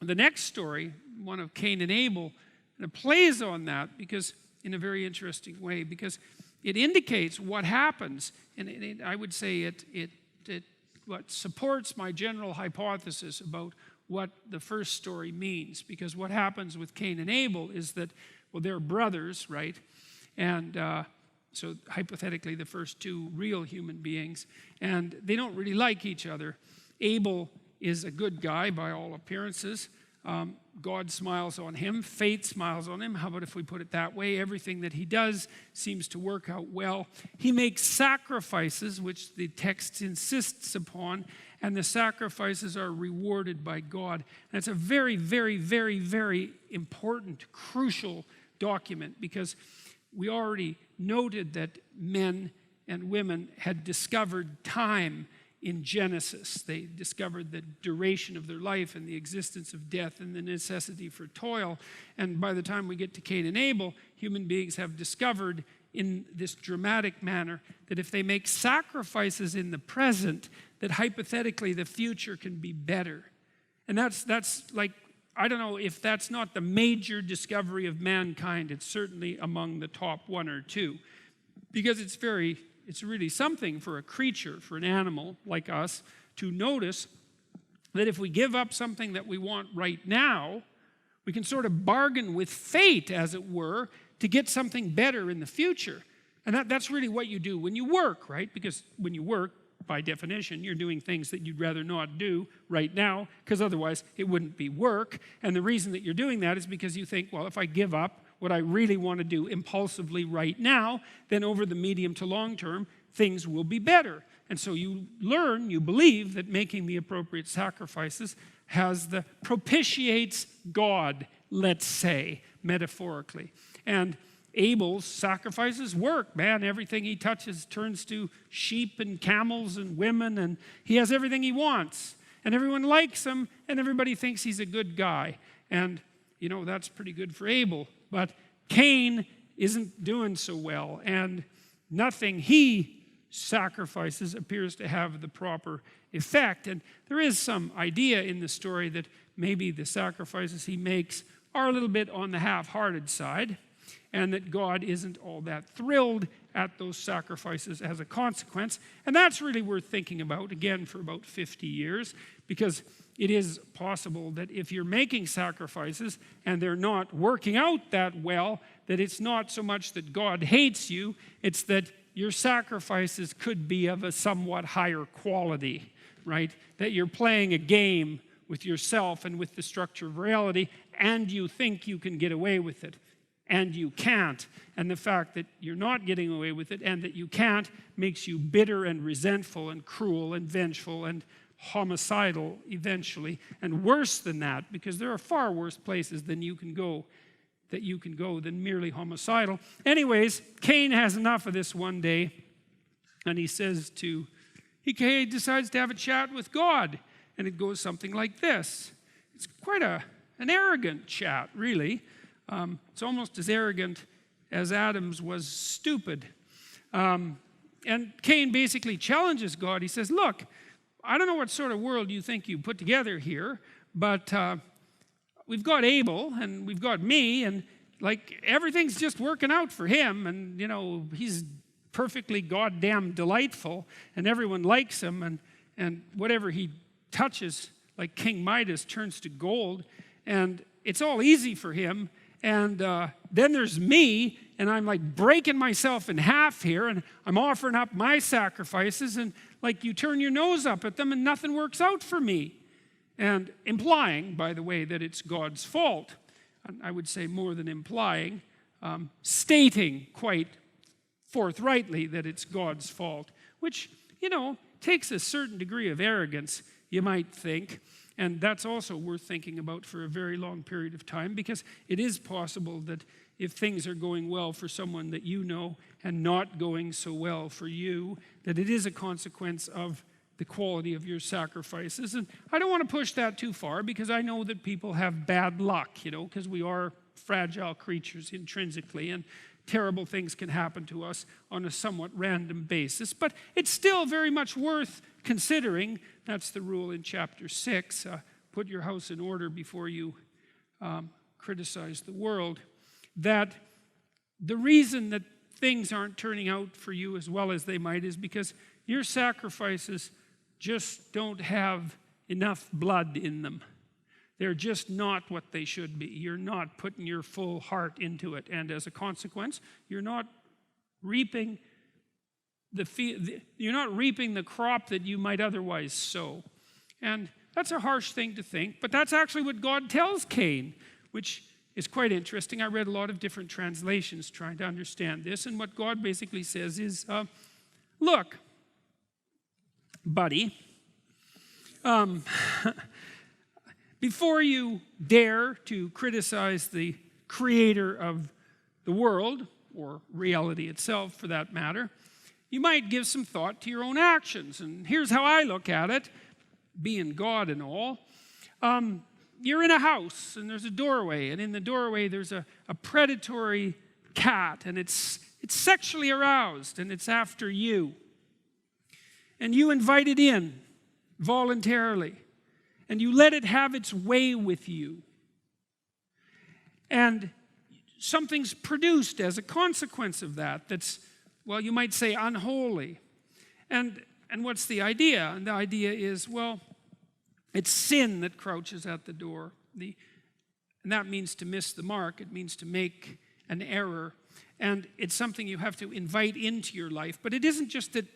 The next story, one of Cain and Abel, and it plays on that because in a very interesting way, because it indicates what happens, and I would say it what supports my general hypothesis about what the first story means, because what happens with Cain and Abel is that, well, they're brothers, right? And so hypothetically the first two real human beings, and they don't really like each other. Abel is a good guy by all appearances. God smiles on him. Fate smiles on him. How about if we put it that way? Everything that he does seems to work out well. He makes sacrifices, which the text insists upon, and the sacrifices are rewarded by God. And it's a very, very, very, very important, crucial document, because we already noted that men and women had discovered time in Genesis. They discovered the duration of their life and the existence of death and the necessity for toil. And by the time we get to Cain and Abel, human beings have discovered in this dramatic manner that if they make sacrifices in the present, that hypothetically the future can be better. And that's like, I don't know if that's not the major discovery of mankind. It's certainly among the top one or two, because it's really something for a creature, for an animal like us, to notice that if we give up something that we want right now, we can sort of bargain with fate, as it were, to get something better in the future. And that's really what you do when you work, right? Because when you work, by definition, you're doing things that you'd rather not do right now, because otherwise it wouldn't be work. And the reason that you're doing that is because you think, well, if I give up what I really want to do impulsively right now, then over the medium to long term, things will be better. And so you learn, you believe that making the appropriate sacrifices propitiates God, let's say, metaphorically. And Abel's sacrifices work, man. Everything he touches turns to sheep and camels and women, and he has everything he wants. And everyone likes him, and everybody thinks he's a good guy. And, you know, that's pretty good for Abel. But Cain isn't doing so well, and nothing he sacrifices appears to have the proper effect. And there is some idea in the story that maybe the sacrifices he makes are a little bit on the half-hearted side, and that God isn't all that thrilled at those sacrifices as a consequence. And that's really worth thinking about, again, for about 50 years, because it is possible that if you're making sacrifices and they're not working out that well, that it's not so much that God hates you, it's that your sacrifices could be of a somewhat higher quality, right? That you're playing a game with yourself and with the structure of reality, and you think you can get away with it. And you can't. And the fact that you're not getting away with it and that you can't makes you bitter and resentful and cruel and vengeful and homicidal eventually. And worse than that, because there are far worse places than you can go than merely homicidal. Anyways, Cain has enough of this one day, and he decides to have a chat with God. And it goes something like this. It's quite an arrogant chat, really. It's almost as arrogant as Adam's was stupid. And Cain basically challenges God. He says, look, I don't know what sort of world you think you put together here, but we've got Abel and we've got me, and like everything's just working out for him, and you know, he's perfectly goddamn delightful, and everyone likes him, and whatever he touches, like King Midas, turns to gold, and it's all easy for him. And then there's me, and I'm like breaking myself in half here, and I'm offering up my sacrifices, and like you turn your nose up at them and nothing works out for me. And implying, by the way, that it's God's fault. I would say more than implying, stating quite forthrightly that it's God's fault, which, you know, takes a certain degree of arrogance, you might think. And that's also worth thinking about for a very long period of time, because it is possible that if things are going well for someone that you know and not going so well for you, that it is a consequence of the quality of your sacrifices. And I don't want to push that too far, because I know that people have bad luck, you know, because we are fragile creatures intrinsically, and terrible things can happen to us on a somewhat random basis. But it's still very much worth considering. That's the rule in chapter 6. put your house in order before you criticize the world, that the reason that things aren't turning out for you as well as they might is because your sacrifices just don't have enough blood in them. They're just not what they should be. You're not putting your full heart into it, and as a consequence, you're not reaping the crop that you might otherwise sow. And that's a harsh thing to think, but that's actually what God tells Cain, which is quite interesting. I read a lot of different translations trying to understand this, and what God basically says is, look, buddy, before you dare to criticize the creator of the world, or reality itself for that matter, you might give some thought to your own actions. And here's how I look at it, being God and all. You're in a house, and there's a doorway, and in the doorway there's a predatory cat, and it's sexually aroused, and it's after you. And you invite it in voluntarily, and you let it have its way with you. And something's produced as a consequence of that that's, well, you might say unholy. And what's the idea? And the idea is, well, it's sin that crouches at the door. And that means to miss the mark. It means to make an error. And it's something you have to invite into your life. But it isn't just that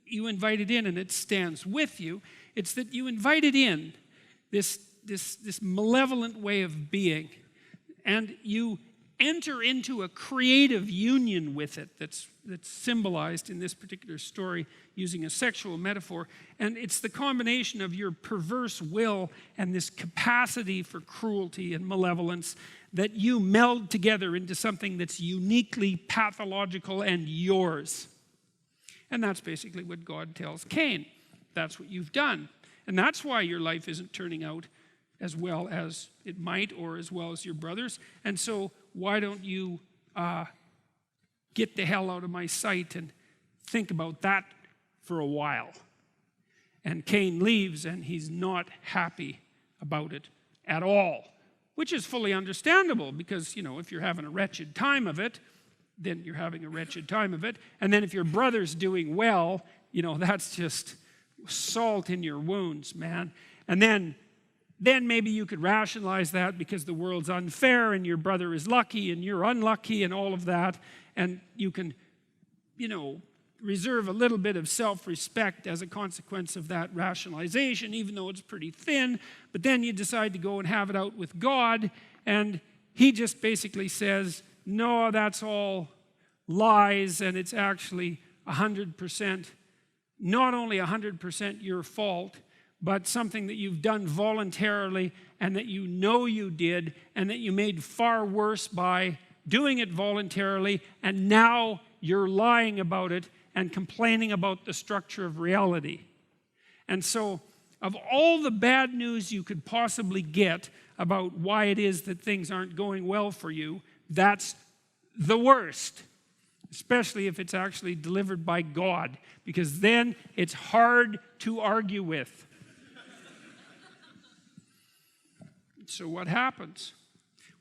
you invite it in and it stands with you. It's that you invite it in, this malevolent way of being. And you enter into a creative union with it that's symbolized in this particular story using a sexual metaphor. And it's the combination of your perverse will and this capacity for cruelty and malevolence that you meld together into something that's uniquely pathological and yours. And that's basically what God tells Cain. That's what you've done. And that's why your life isn't turning out as well as it might, or as well as your brother's. And so why don't you get the hell out of my sight and think about that for a while? And Cain leaves, and he's not happy about it at all, which is fully understandable because, if you're having a wretched time of it, then you're having a wretched time of it. And then if your brother's doing well, that's just salt in your wounds, man. And then maybe you could rationalize that because the world's unfair and your brother is lucky and you're unlucky and all of that. And you can, reserve a little bit of self-respect as a consequence of that rationalization, even though it's pretty thin. But then you decide to go and have it out with God, and he just basically says, no, that's all lies, and it's actually 100%, not only 100% your fault, but something that you've done voluntarily and that you know you did and that you made far worse by doing it voluntarily, and now you're lying about it and complaining about the structure of reality. And so, of all the bad news you could possibly get about why it is that things aren't going well for you, that's the worst, especially if it's actually delivered by God, because then it's hard to argue with. So what happens?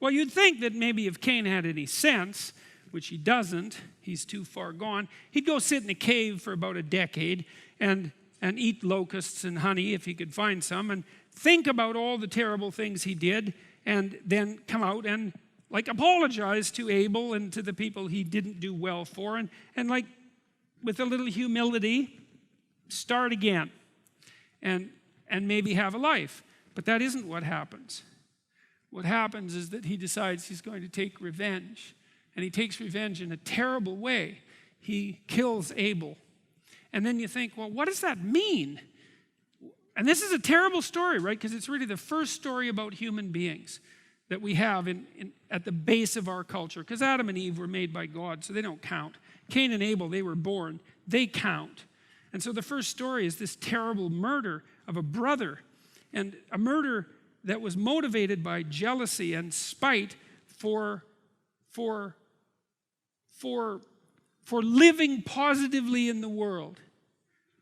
Well, you'd think that maybe if Cain had any sense, which he doesn't, he's too far gone, he'd go sit in a cave for about a decade and eat locusts and honey if he could find some, and think about all the terrible things he did, and then come out and apologize to Abel and to the people he didn't do well for, and with a little humility, start again and maybe have a life. But that isn't what happens. What happens is that he decides he's going to take revenge, and he takes revenge in a terrible way. He kills Abel. And then you think, well, what does that mean? And this is a terrible story, right? Because it's really the first story about human beings that we have at the base of our culture. Because Adam and Eve were made by God, so they don't count. Cain and Abel, they were born. They count. And so the first story is this terrible murder of a brother, and a murder that was motivated by jealousy and spite for living positively in the world,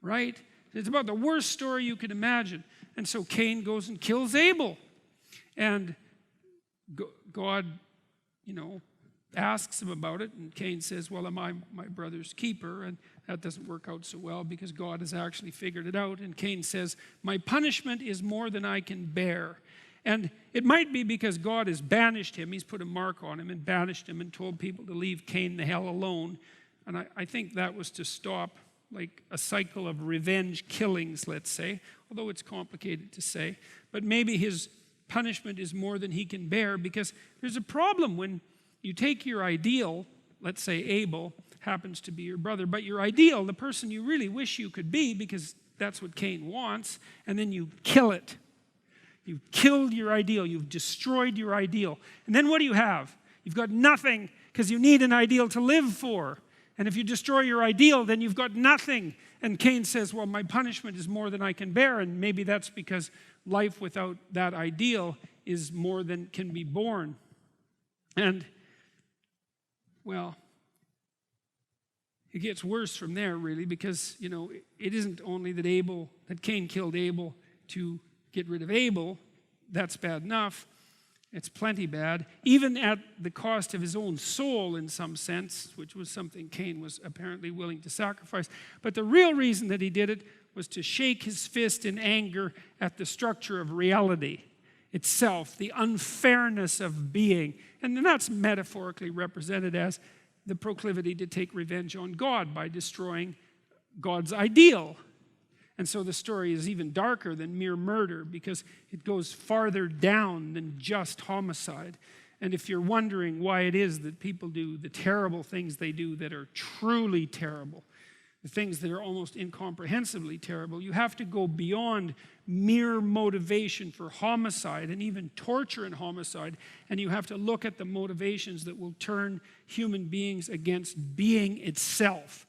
right? It's about the worst story you could imagine. And so Cain goes and kills Abel. And God, asks him about it. And Cain says, well, am I my brother's keeper? And that doesn't work out so well because God has actually figured it out. And Cain says, my punishment is more than I can bear. And it might be because God has banished him. He's put a mark on him and banished him and told people to leave Cain the hell alone. And I think that was to stop like a cycle of revenge killings, let's say, although it's complicated to say. But maybe his punishment is more than he can bear, because there's a problem when you take your ideal, let's say Abel happens to be your brother, but your ideal, the person you really wish you could be, because that's what Cain wants, and then you kill it. You've killed your ideal. You've destroyed your ideal. And then what do you have? You've got nothing, because you need an ideal to live for. And if you destroy your ideal, then you've got nothing. And Cain says, well, my punishment is more than I can bear. And maybe that's because life without that ideal is more than can be borne. And, well, it gets worse from there, really, because, it isn't only that Cain killed Abel to get rid of Abel. That's bad enough. It's plenty bad, even at the cost of his own soul in some sense, which was something Cain was apparently willing to sacrifice. But the real reason that he did it was to shake his fist in anger at the structure of reality itself, the unfairness of being. And then that's metaphorically represented as the proclivity to take revenge on God by destroying God's ideal. And so the story is even darker than mere murder, because it goes farther down than just homicide. And if you're wondering why it is that people do the terrible things they do that are truly terrible, the things that are almost incomprehensibly terrible, you have to go beyond mere motivation for homicide and even torture and homicide, and you have to look at the motivations that will turn human beings against being itself.